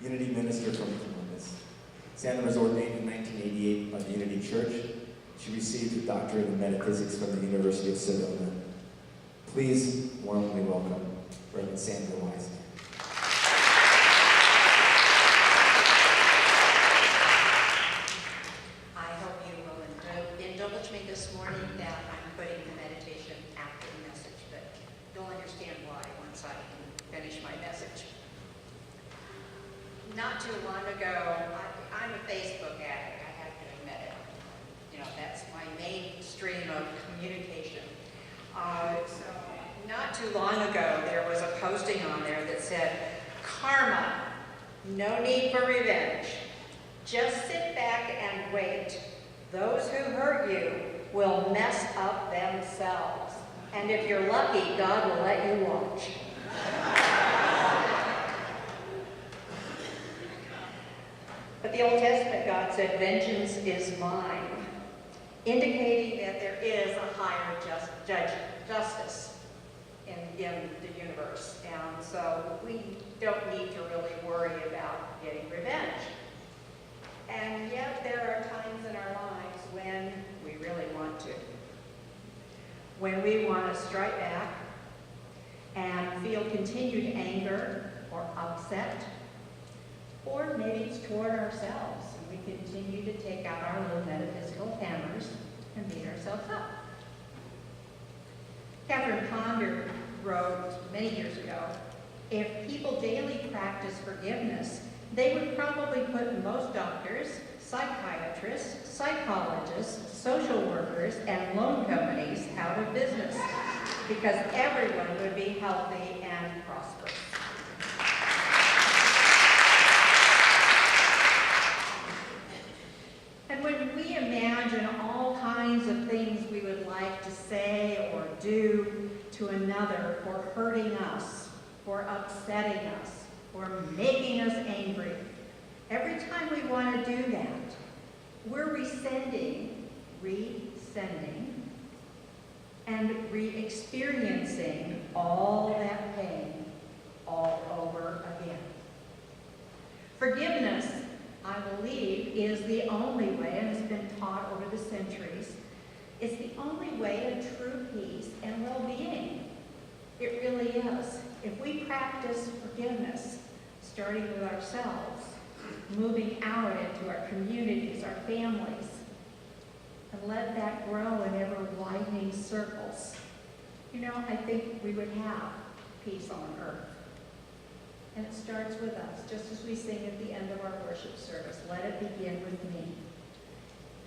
Unity Minister from Columbus. Sandra was ordained in 1988 by the Unity Church. She received a doctorate in metaphysics from the University of Sedona. Please warmly welcome Reverend Sandra Weisner. I hope you will indulge me this morning that I'm putting the meditation after the message, but you'll understand why once I finish my message. Not too long ago, I'm a Facebook addict, I have to admit it. You know, that's my main stream of communication. So not too long ago, there was a posting on there that said, "Karma, no need for revenge. Just sit back and wait. Those who hurt you will mess up themselves. And if you're lucky, God will let you watch." But the Old Testament God said, "Vengeance is mine," indicating that there is a higher justice in the universe. And so we don't need to really worry about getting revenge. And yet there are times in our lives when we really want to. When we want to strike back and feel continued anger or upset, or maybe it's toward ourselves, and we continue to take out our little metaphysical hammers and beat ourselves up. Catherine Ponder wrote many years ago, "If people daily practice forgiveness, they would probably put most doctors, psychiatrists, psychologists, social workers, and loan companies out of business, because everyone would be healthy and prosperous." And when we imagine all kinds of things we would like to say or do to another for hurting us, for upsetting us, or making us angry, every time we want to do that, we're resending, and re-experiencing all that pain all over again. Forgiveness, I believe, is the only way, and has been taught over the centuries, it's the only way to true peace and well-being. It really is. If we practice forgiveness, starting with ourselves, moving out into our communities, our families, and let that grow in ever-widening circles, you know, I think we would have peace on earth. And it starts with us, just as we sing at the end of our worship service, "Let it begin with me."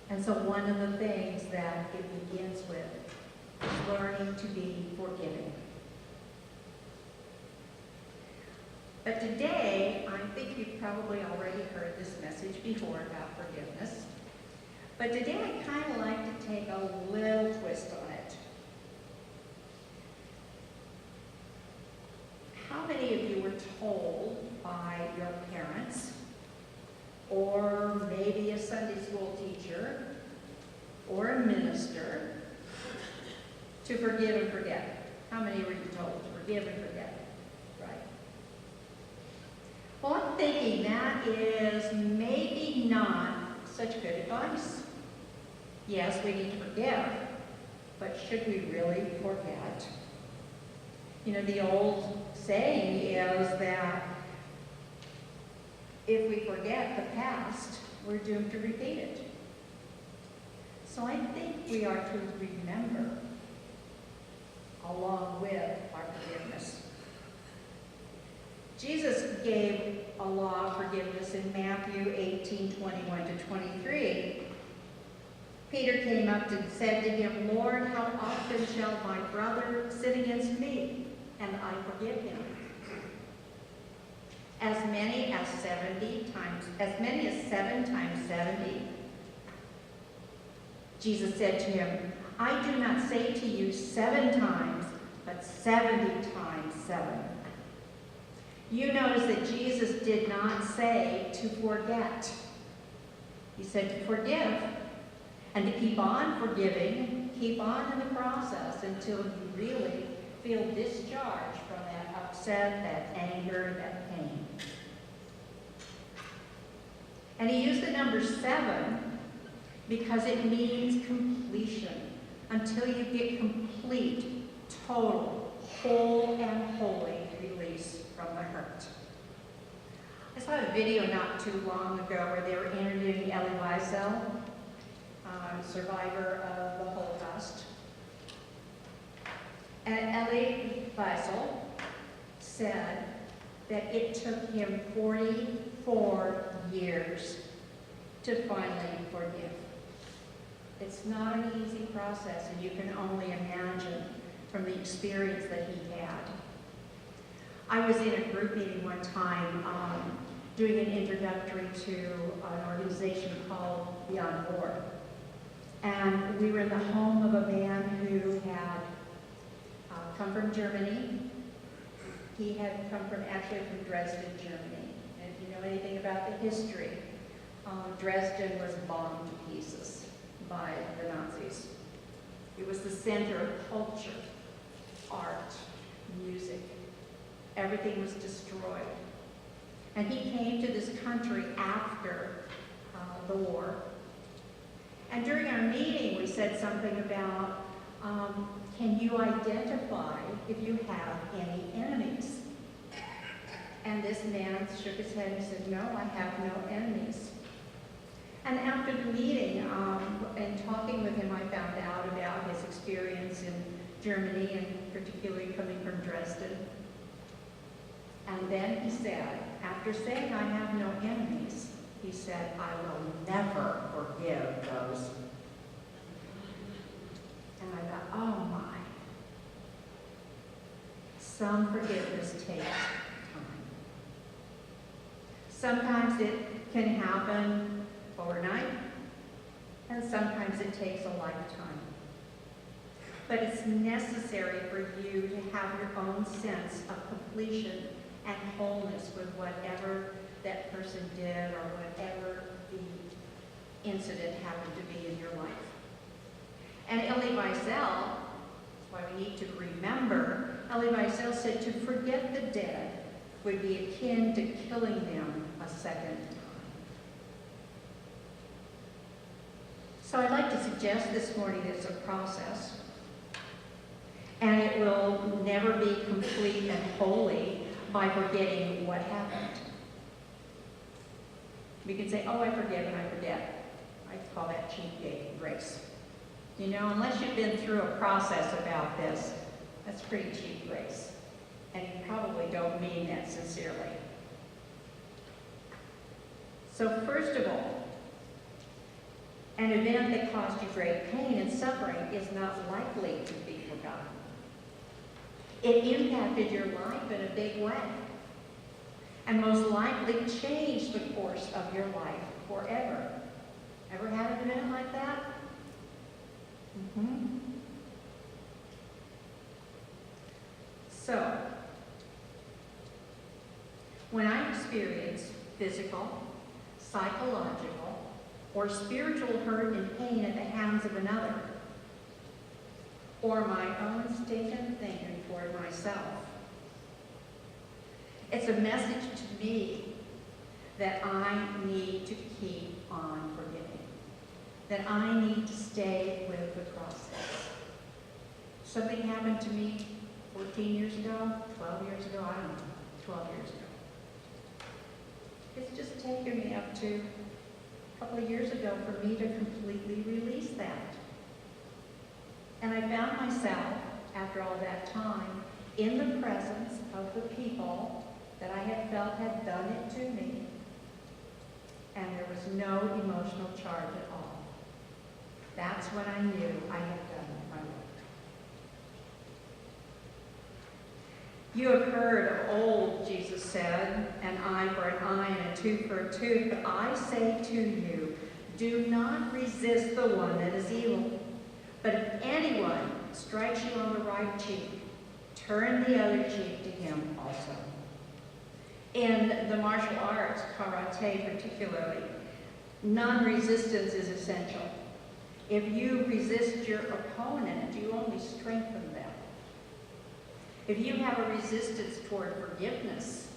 And so one of the things that it begins with is learning to be forgiving. But today, I think you've probably already heard this message before about forgiveness. But today I kind of like to take a little twist on it. How many of you were told by your parents, or maybe a Sunday school teacher, or a minister, to forgive and forget? How many were you told to forgive and forget? Right. Well, I'm thinking that is maybe not such good advice. Yes, we need to forgive, but should we really forget? You know, the old saying is that if we forget the past, we're doomed to repeat it. So I think we are to remember along with our forgiveness. Jesus gave a law of forgiveness in Matthew 18:21-23. Peter came up and said to him, "Lord, how often shall my brother sin against me, and I forgive him? As many as 7 times 70. Jesus said to him, "I do not say to you 7 times, but 70 times 7. You notice that Jesus did not say to forget. He said to forgive, and to keep on forgiving, keep on in the process until you really feel discharged from that upset, that anger, that pain. And he used the number 7 because it means completion. Until you get complete, total, whole and holy release from the hurt. I saw a video not too long ago where they were interviewing Elie Wiesel, survivor of the Holocaust. And Elie Wiesel said that it took him 44 years to finally forgive. It's not an easy process, and you can only imagine from the experience that he had. I was in a group meeting one time doing an introductory to an organization called Beyond War. And we were in the home of a man who had come from Germany. He had come from Dresden, Germany. And if you know anything about the history, Dresden was bombed to pieces by the Nazis. It was the center of culture, art, music. Everything was destroyed. And he came to this country after the war. And during our meeting, we said something about, can you identify if you have any enemies? And this man shook his head and said, no, I have no enemies. And after the meeting, and talking with him, I found out about his experience in Germany, and particularly coming from Dresden. And then he said, after saying I have no enemies, he said, I will never forgive those. And I thought, oh my. Some forgiveness takes time. Sometimes it can happen overnight, and sometimes it takes a lifetime. But it's necessary for you to have your own sense of completion and wholeness with whatever that person did or whatever the incident happened to be in your life. And Elie Wiesel, that's why we need to remember, Elie Wiesel said to forget the dead would be akin to killing them a second time. So I'd like to suggest this morning that it's a process, and it will never be complete and holy by forgetting what happened. We can say, oh, I forgive and I forget. I call that cheap date grace. You know, unless you've been through a process about this, that's pretty cheap grace. And you probably don't mean that sincerely. So first of all, an event that caused you great pain and suffering is not likely to be forgotten. It impacted your life in a big way, and most likely changed the course of your life forever. Ever had an event like that? So, when I experience physical, psychological, or spiritual hurt and pain at the hands of another, or my own stinking thinking toward myself, it's a message to me that I need to keep on forgiving, that I need to stay with the process. Something happened to me 14 years ago, 12 years ago, I don't know, 12 years ago. It's just taken me up to a couple of years ago for me to completely release that. And I found myself, after all that time, in the presence of the people that I had felt had done it to me, and there was no emotional charge at all. That's when I knew I had done my work. You have heard of old, Jesus said, an eye for an eye and a tooth for a tooth, but I say to you, do not resist the one that is evil. But if anyone strikes you on the right cheek, turn the other cheek to him also. In the martial arts, karate particularly, non-resistance is essential. If you resist your opponent, you only strengthen them. If you have a resistance toward forgiveness,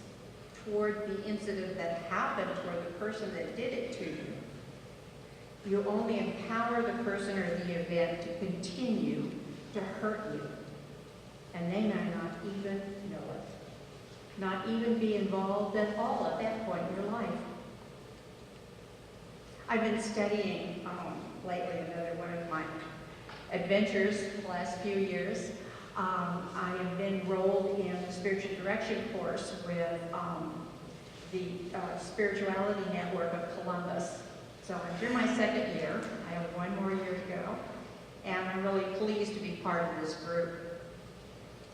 toward the incident that happened or the person that did it to you. You only empower the person or the event to continue to hurt you. And they may not even know it. Not even be involved at all at that point in your life. I've been studying lately, another one of my adventures the last few years. I have been enrolled in the spiritual direction course with the Spirituality Network of Columbus. So I'm through my second year. I have one more year to go. And I'm really pleased to be part of this group.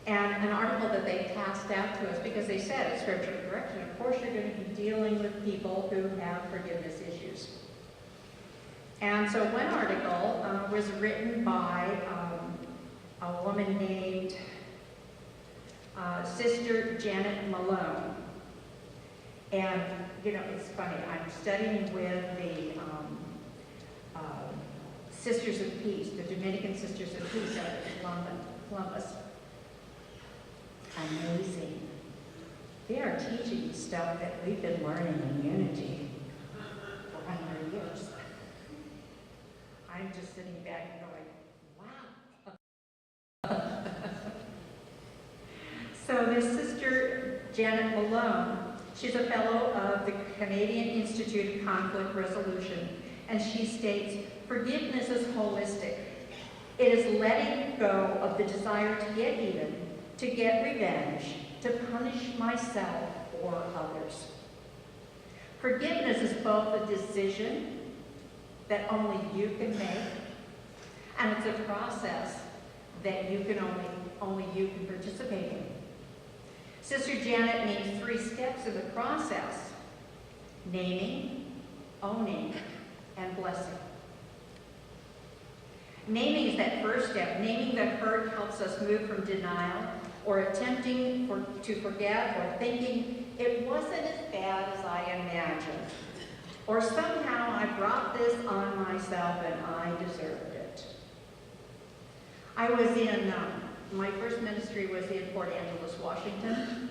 And an article that they passed out to us, because they said at spiritual direction, of course you're going to be dealing with people who have forgiveness issues. And so one article was written by a woman named Sister Janet Malone. And, you know, it's funny, I'm studying with the Sisters of Peace, the Dominican Sisters of Peace out of Columbus. Amazing. They are teaching stuff that we've been learning in Unity for 100 years. I'm just sitting back and going, wow. So this Sister Janet Malone, she's a fellow of the Canadian Institute of Conflict Resolution, and she states, forgiveness is holistic. It is letting go of the desire to get even, to get revenge, to punish myself or others. Forgiveness is both a decision that only you can make, and it's a process that you can only you can participate in. Sister Janet names 3 steps in the process: naming, owning, and blessing. Naming is that first step. Naming the hurt helps us move from denial or attempting to forget or thinking it wasn't as bad as I imagined. Or somehow I brought this on myself and I deserved it. I was in, my first ministry was in Port Angeles, Washington,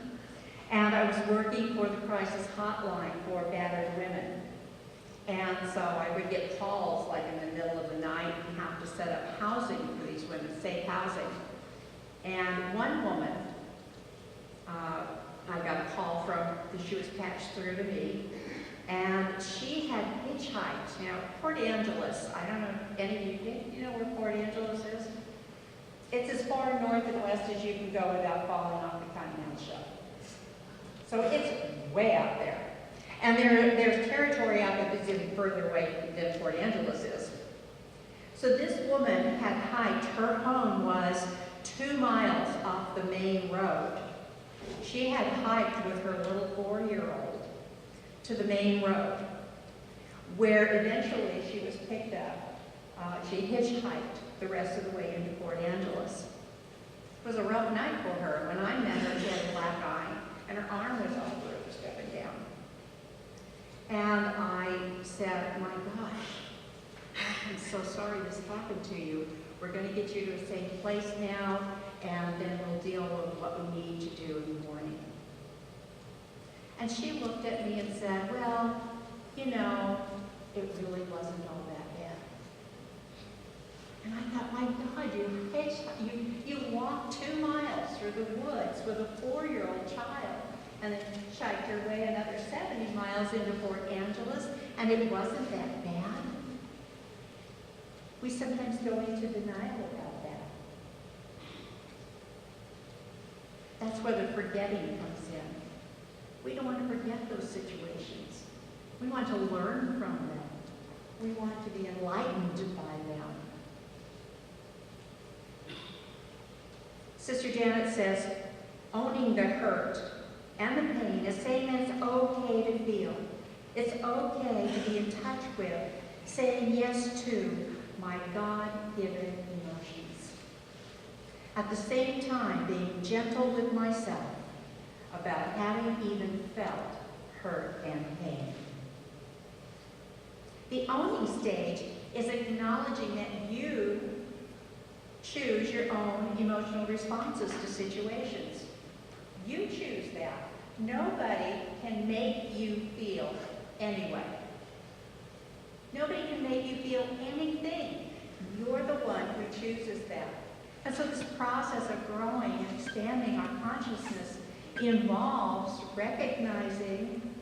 and I was working for the crisis hotline for battered women. And so I would get calls like in the middle of the night and have to set up housing for these women, safe housing. And one woman, I got a call from, she was patched through to me, and she had hitchhiked. Now, Port Angeles, I don't know if any of you know where Port Angeles is? It's as far north and west as you can go without falling off the continental shelf. So it's way out there. And there's territory out there that's even further away than Port Angeles is. So this woman had hiked, her home was 2 miles off the main road. She had hiked with her little 4-year-old to the main road, where eventually she was picked up. She hitchhiked the rest of the way into Port Angeles. It was a rough night for her. When I met her, she had a black eye, and her arm was all bruised up and down. And I said, my gosh, I'm so sorry this happened to you. We're going to get you to a safe place now, and then we'll deal with what we need to do in the morning. And she looked at me and said, well, you know, it really wasn't all that bad. And I thought, my God, you walked 2 miles through the woods with a 4-year-old child, and then hiked your way another 70 miles into Port Angeles, and it wasn't that bad. We sometimes go into denial about that. That's where the forgetting comes in. We don't want to forget those situations. We want to learn from them. We want to be enlightened by them. Sister Janet says, owning the hurt and the pain is saying it's okay to feel. It's okay to be in touch with, saying yes to my God-given emotions. At the same time, being gentle with myself about having even felt hurt and pain. The owning stage is acknowledging that you choose your own emotional responses to situations. You choose that. Nobody can make you feel anyway. Nobody can make you feel anything. You're the one who chooses that. And so this process of growing and expanding our consciousness involves recognizing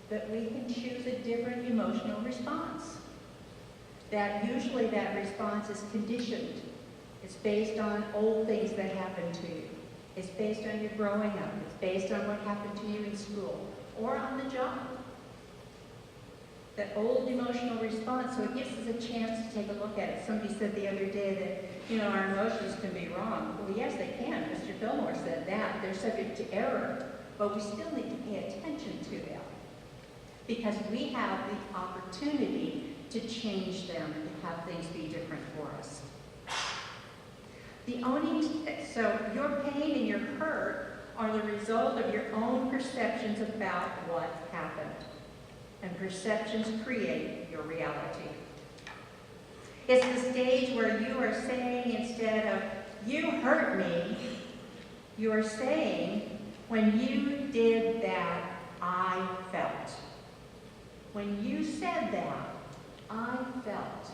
that we can choose a different emotional response. That usually that response is conditioned. It's based on old things that happened to you. It's based on your growing up. It's based on what happened to you in school or on the job. That old emotional response, so it gives us a chance to take a look at it. Somebody said the other day that, our emotions can be wrong. Well, yes, they can. Mr. Fillmore said that. They're subject to error. But we still need to pay attention to them because we have the opportunity to change them and to have things be different for us. So your pain and your hurt are the result of your own perceptions about what happened. And perceptions create your reality. It's the stage where you are saying, instead of, you hurt me, you are saying, when you did that, I felt. When you said that, I felt.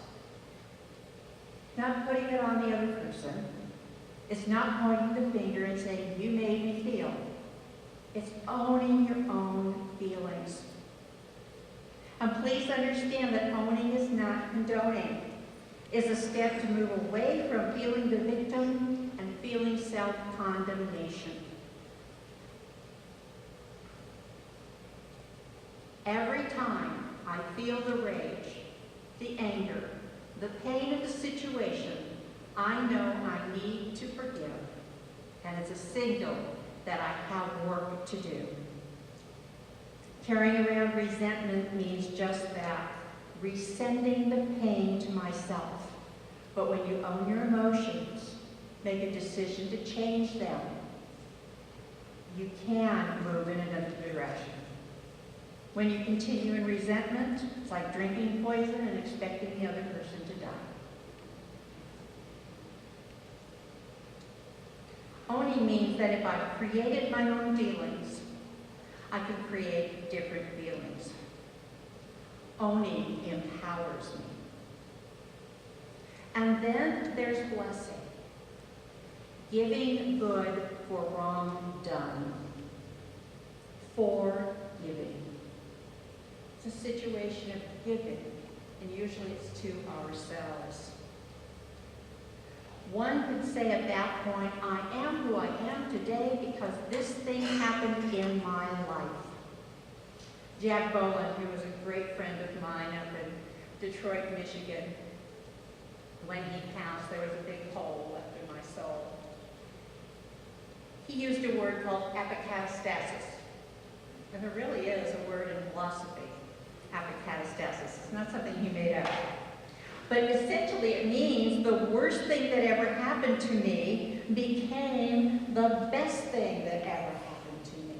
Not putting it on the other person. It's not pointing the finger and saying, you made me feel. It's owning your own feelings. And please understand that owning is not condoning. It's a step to move away from feeling the victim and feeling self-condemnation. Every time I feel the rage, the anger, the pain of the situation, I know I need to forgive. And it's a signal that I have work to do. Carrying around resentment means just that, resending the pain to myself. But when you own your emotions, make a decision to change them, you can move in another direction. When you continue in resentment, it's like drinking poison and expecting the other person to die. Owning means that if I've created my own feelings, I can create different feelings. Owning empowers me. And then there's blessing. Giving good for wrong done. Forgiving. It's a situation of giving, and usually it's to ourselves. One could say at that point, I am who I am today because this thing happened in my life. Jack Boland, who was a great friend of mine up in Detroit, Michigan, when he passed, there was a big hole left in my soul. He used a word called apocatastasis. And there really is a word in philosophy, apocatastasis. It's not something he made up. But essentially it means the worst thing that ever happened to me became the best thing that ever happened to me.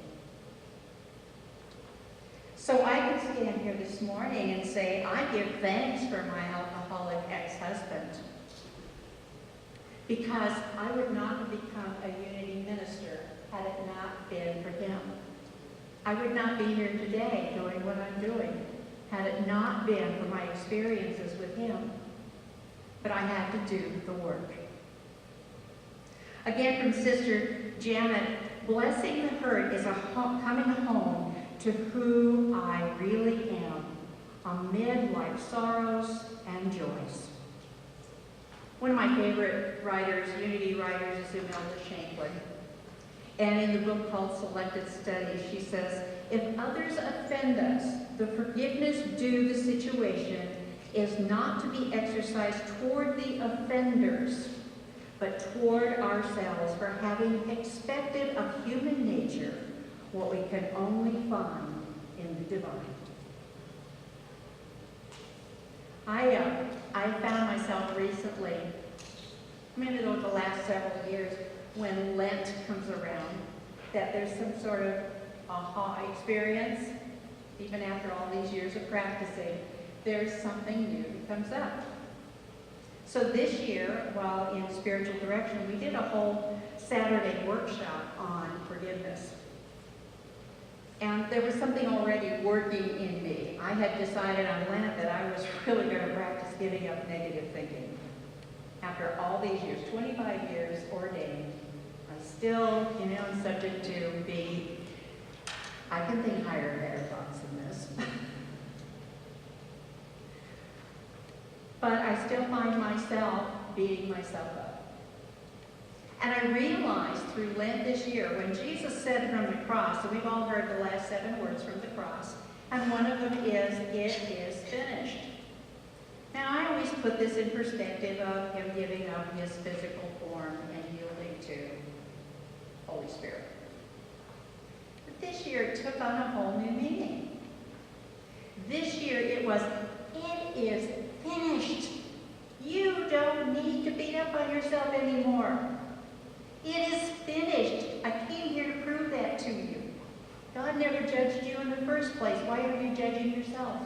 So I can stand here this morning and say, I give thanks for my alcoholic ex-husband, because I would not have become a Unity minister had it not been for him. I would not be here today doing what I'm doing had it not been for my experiences with him. But I had to do the work. Again, from Sister Janet, blessing the hurt is coming home to who I really am, amid life's sorrows and joys. One of my favorite writers, Unity writers, is Imelda Shanklin. And in the book called Selected Studies, she says, if others offend us, the forgiveness due the situation is not to be exercised toward the offenders, but toward ourselves for having expected of human nature what we can only find in the divine. I found myself recently, maybe over the last several years, when Lent comes around, that there's some sort of aha experience, even after all these years of practicing, there's something new that comes up. So this year, while in spiritual direction, we did a whole Saturday workshop on forgiveness. And there was something already working in me. I had decided on Lent that I was really going to practice giving up negative thinking. After all these years, 25 years ordained, I still, am subject to be, I can think higher and better thoughts than this. But I still find myself beating myself up. And I realized through Lent this year, when Jesus said from the cross, and we've all heard the last 7 words from the cross, and one of them is, "It is finished." Now, I always put this in perspective of him giving up his physical form and yielding to Holy Spirit. But this year, it took on a whole new meaning. This year, it was, "It is finished. You don't need to beat up on yourself anymore. It is finished. I came here to prove that to you. God never judged you in the first place. Why are you judging yourself?"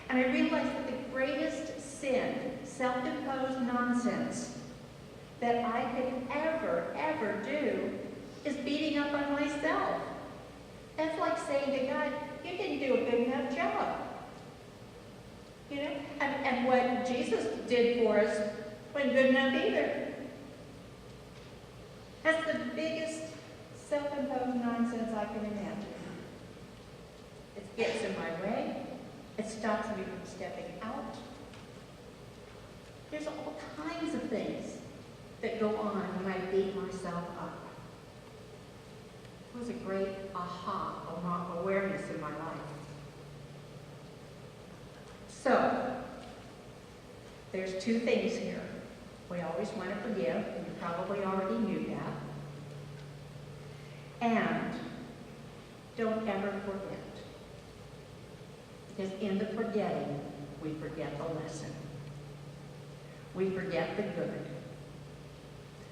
And I realized that the greatest sin, self-imposed nonsense, that I could ever do is beating up on myself. That's like saying to God, "You didn't do a good enough job." And what Jesus did for us wasn't good enough either. That's the biggest self-imposed nonsense I can imagine. It gets in my way. It stops me from stepping out. There's all kinds of things that go on when I beat myself up. It was a great aha awareness in my life. So, there's 2 things here. We always want to forgive, and you probably already knew that. And don't ever forget. Because in the forgetting, we forget the lesson. We forget the good.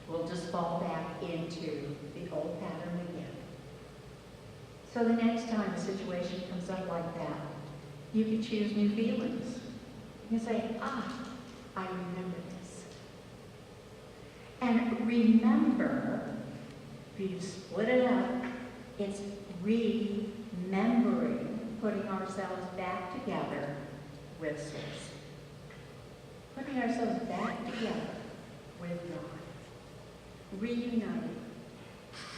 We'll just fall back into the old pattern again. So the next time a situation comes up like that, you can choose new feelings. You can say, I remember this. And remember, if you split it up, it's remembering, putting ourselves back together with Source. Putting ourselves back together with God. Reuniting.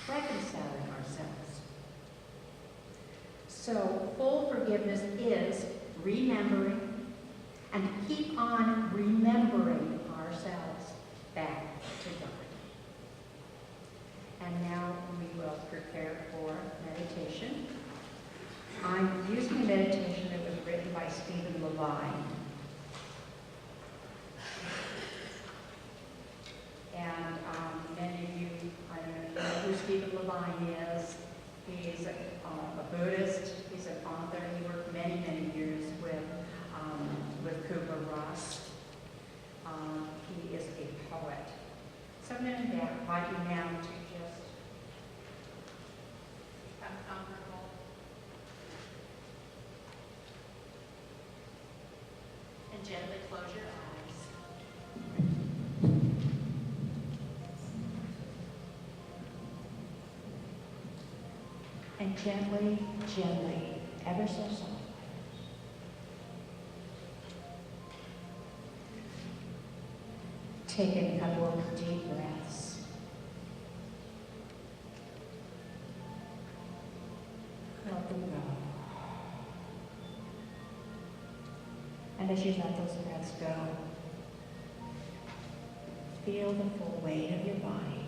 Reconciling ourselves. So full forgiveness is remembering and keep on remembering ourselves back to God. And now we will prepare for meditation. I'm using a meditation that was written by Stephen Levine. And many of you, I don't know who Stephen Levine is. He's a Buddhist. He's an author. He worked many years with Kubler-Ross. He is a poet. So I'm going to invite you now to just become comfortable and gently close your eyes. And gently, ever so softly, take a couple of deep breaths. Let them go. And as you let those breaths go, feel the full weight of your body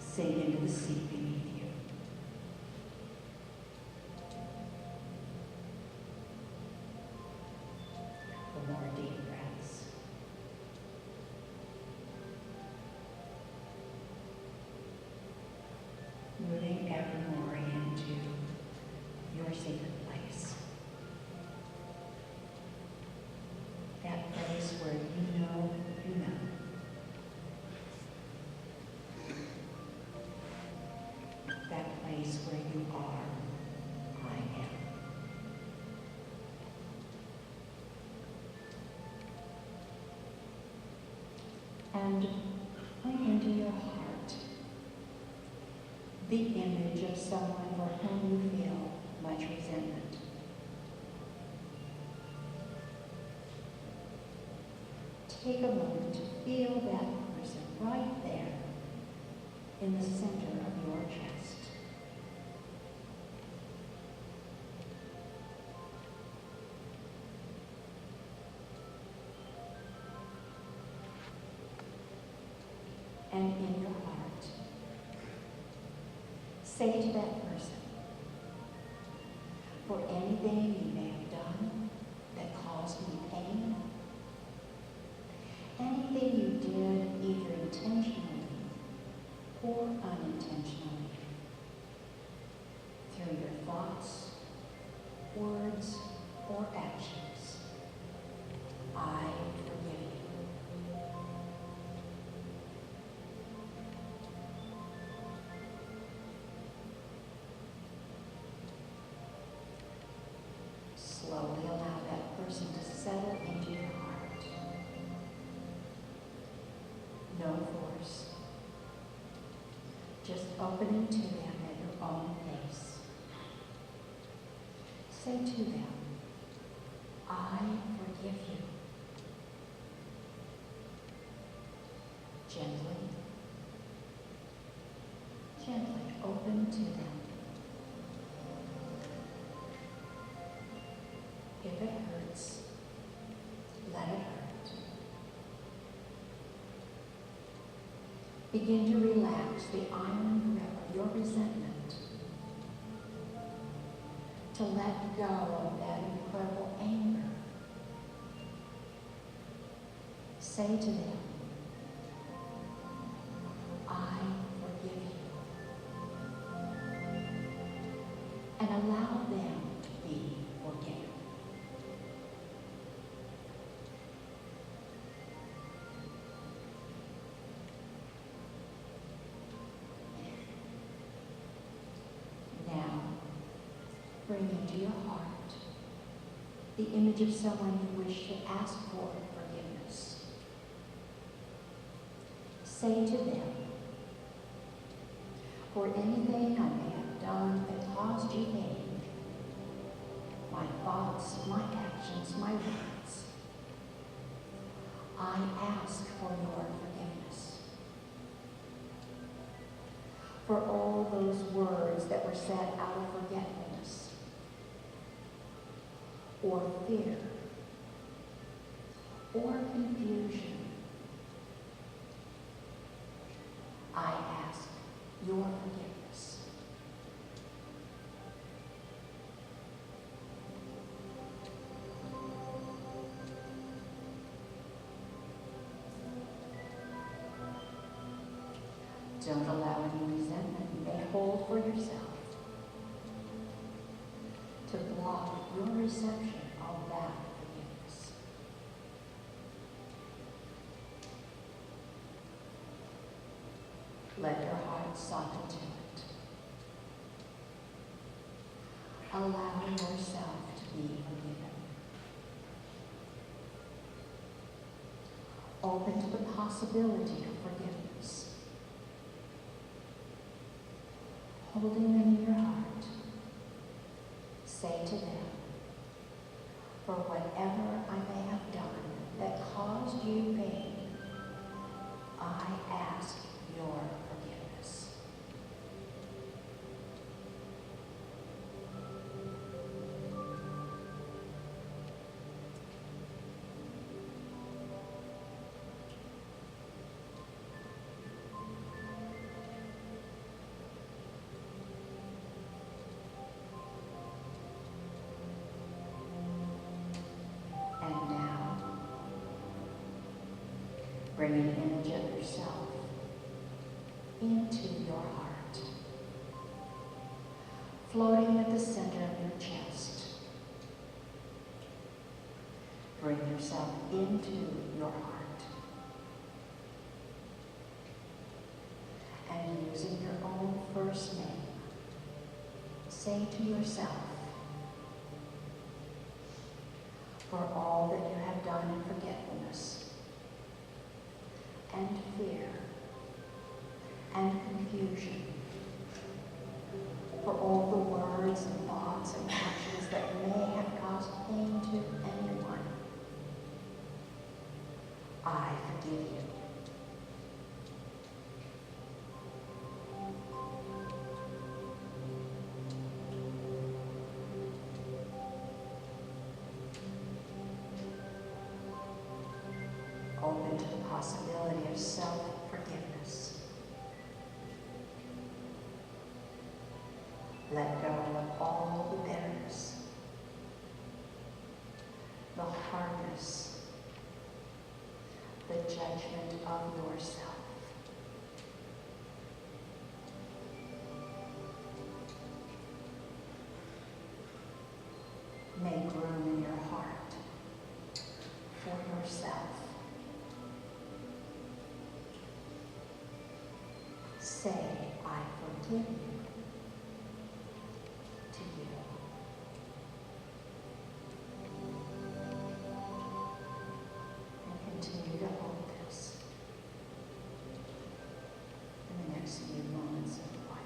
sink into the seat beneath you. For more deep breaths. Moving ever more into your secret place. That place where you know you know. That place where you are, I am. And point into your heart. the image of someone for whom you feel much resentment. Take a moment to feel that person right there in the center of your chest. And in your heart, say to that person, for anything you may have done that caused me pain, anything you did either intentionally or unintentionally, through your thoughts, words, or actions, I forgive you. Slowly allow that person to settle into your heart. No force. Just opening to them at your own pace. Say to them, I forgive you. Gently, gently open to them. If it hurts, let it hurt. Begin to relax the iron grip of your resentment, to let go of that incredible anger. Say to them, I forgive you. And allow them to be forgiven. Now, bring into your heart the image of someone you wish to ask for forgiveness. Say to them, for anything I may have done that caused you pain, my thoughts, my actions, my words, I ask for your forgiveness. For all those words that were said out of forgetfulness, or fear, or confusion, I ask your forgiveness. Don't allow any resentment you may hold for yourself to block your reception of that forgiveness. Let your heart soften to it. Allow yourself to be forgiven. Open to the possibility of forgiveness. Holding them in your heart, say to them, for whatever I may have done that caused you pain, I ask your forgiveness. And now, bring an image of yourself into your heart, floating at the center of your chest. Bring yourself into your heart, and using your own first name, say to yourself, for all that you have done in forgetfulness and fear and confusion, all the words and thoughts and actions that may have caused pain to anyone. I forgive you. Open to the possibility of self-forgiveness. Let go of all the bitterness, the hardness, the judgment of yourself. Make room in your heart for yourself. Say, I forgive you to you. And continue to hold this in the next few moments of quiet.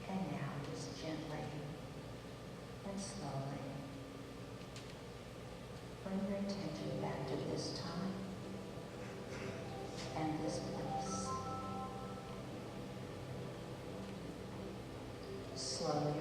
And now, just gently and slowly, bring your attention back to this time and this place. Slowly